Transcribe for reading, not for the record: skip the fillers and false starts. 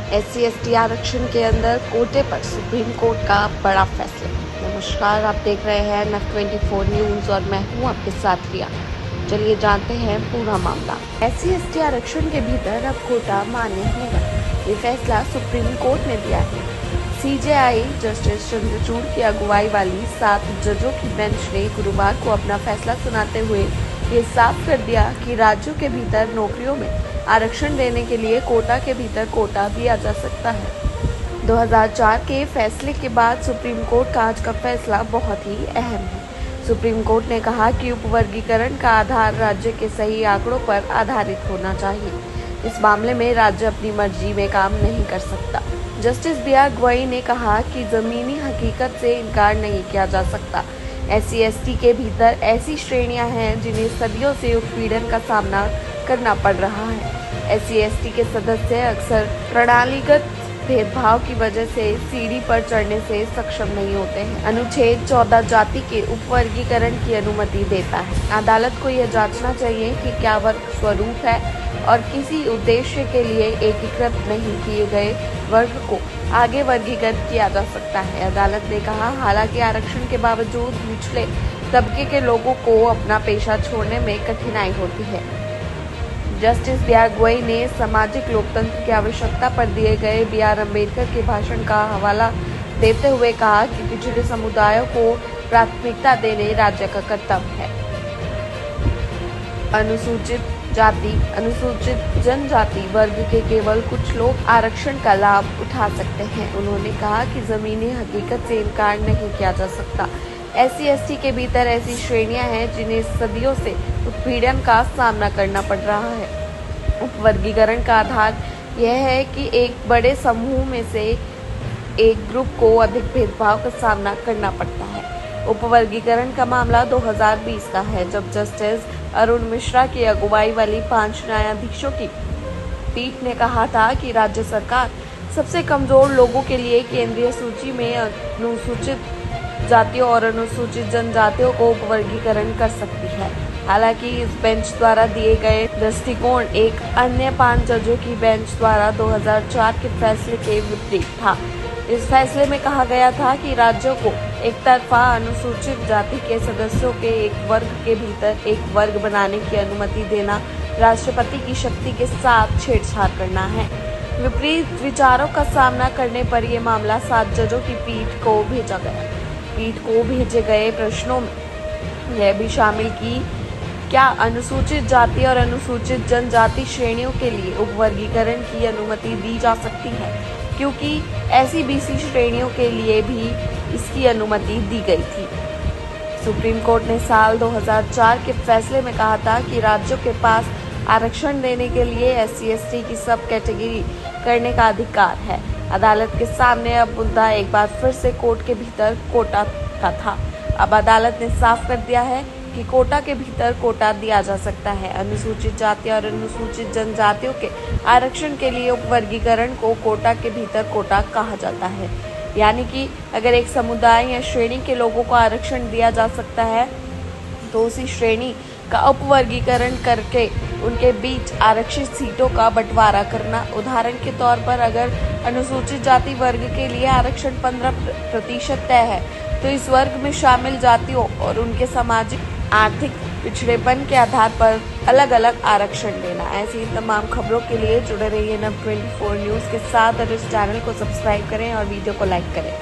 SC/ST आरक्षण के अंदर कोटे पर सुप्रीम कोर्ट का बड़ा फैसला। नमस्कार, आप देख रहे हैं NUG 24 न्यूज और मैं हूं आपके साथ रिया। चलिए जानते हैं पूरा मामला। SC/ST आरक्षण के भीतर अब कोटा मान्य होगा। ये फैसला सुप्रीम कोर्ट ने दिया है। CJI जस्टिस चंद्रचूड़ की अगुवाई वाली 7 जजों की बेंच ने गुरुवार को अपना फैसला सुनाते हुए ये साफ कर दिया कि राज्यों के भीतर नौकरियों में आरक्षण देने के लिए कोटा के भीतर कोटा दिया जा सकता है। 2004 के फैसले के बाद सुप्रीम कोर्ट का आज का फैसला बहुत ही अहम है। सुप्रीम कोर्ट ने कहा कि उपवर्गीकरण का आधार राज्य के सही आंकड़ों पर आधारित होना चाहिए। इस मामले में राज्य अपनी मर्जी में काम नहीं कर सकता। जस्टिस BR गवई ने कहा कि जमीनी हकीकत से इनकार नहीं किया जा सकता। SC/ST के भीतर ऐसी श्रेणियां हैं जिन्हें सदियों से उत्पीड़न का सामना करना पड़ रहा है। SC/ST के सदस्य अक्सर प्रणालीगत भेदभाव की वजह से सीढ़ी पर चढ़ने से सक्षम नहीं होते हैं। अनुच्छेद 14 जाति के उपवर्गीकरण की अनुमति देता है। अदालत को यह जांचना चाहिए कि क्या वर्ग स्वरूप है और किसी उद्देश्य के लिए एकीकृत नहीं किए गए वर्ग को आगे वर्गीकृत किया जा सकता है। अदालत ने कहा, हालांकि आरक्षण के बावजूद निचले तबके के लोगों को अपना पेशा छोड़ने में कठिनाई होती है। जस्टिस BR गवई ने सामाजिक लोकतंत्र की आवश्यकता पर दिए गए BR अम्बेडकर के भाषण का हवाला देते हुए कहा कि पिछड़े समुदायों को प्राथमिकता देने राज्य का कर्तव्य है। अनुसूचित जाति, अनुसूचित जनजाति वर्ग के केवल कुछ लोग आरक्षण का लाभ उठा सकते हैं। उन्होंने कहा कि जमीनी हकीकत से इनकार नहीं किया जा सकता। SC/ST के भीतर ऐसी श्रेणियां हैं जिन्हें सदियों से उत्पीड़न का सामना करना पड़ रहा है। उपवर्गीकरण का आधार यह है कि एक बड़े समूह में से एक ग्रुप को अधिक भेदभाव का सामना करना पड़ता है। उपवर्गीकरण का मामला 2020 का है, जब जस्टिस अरुण मिश्रा की अगुवाई वाली 5 न्यायाधीशों की पीठ ने कहा था कि राज्य सरकार सबसे कमजोर लोगों के लिए केंद्रीय सूची में अनुसूचित जातियों और अनुसूचित जनजातियों को उपवर्गीकरण कर सकती है। हालांकि इस बेंच द्वारा दिए गए दृष्टिकोण एक अन्य 5 जजों की बेंच द्वारा 2004 के फैसले के विपरीत था। इस फैसले में कहा गया था कि राज्यों को एक तरफा अनुसूचित जाति के सदस्यों के एक वर्ग के भीतर एक वर्ग बनाने की अनुमति देना राष्ट्रपति की शक्ति के साथ छेड़छाड़ करना है। विपरीत विचारों का सामना करने पर यह मामला 7 जजों की पीठ को भेजा गया। पीठ को भेजे गए प्रश्नों में यह भी शामिल की क्या अनुसूचित जाति और अनुसूचित जनजाति श्रेणियों के लिए उपवर्गीकरण की अनुमति दी जा सकती है, क्योंकि ऐसी BC श्रेणियों के लिए भी इसकी अनुमति दी गई थी। सुप्रीम कोर्ट ने साल 2004 के फैसले में कहा था कि राज्यों के पास आरक्षण देने के लिए SC/ST की सब कैटेगरी करने का अधिकार है। अदालत के सामने अब मुद्दा एक बार फिर से कोर्ट के भीतर कोटा का था। अब अदालत ने साफ कर दिया है कि कोटा के भीतर कोटा दिया जा सकता है। अनुसूचित जाति और अनुसूचित जनजातियों के आरक्षण के लिए उपवर्गीकरण को कोटा के भीतर कोटा कहा जाता है। यानी कि अगर एक समुदाय या श्रेणी के लोगों को आरक्षण दिया जा सकता है तो उसी श्रेणी का उपवर्गीकरण करके उनके बीच आरक्षित सीटों का बंटवारा करना। उदाहरण के तौर पर अगर अनुसूचित जाति वर्ग के लिए आरक्षण 15% तय है तो इस वर्ग में शामिल जातियों और उनके सामाजिक आर्थिक पिछड़ेपन के आधार पर अलग अलग आरक्षण देना। ऐसी तमाम खबरों के लिए जुड़े रहिए NUG 24 न्यूज के साथ और इस चैनल को सब्सक्राइब करें और वीडियो को लाइक करें।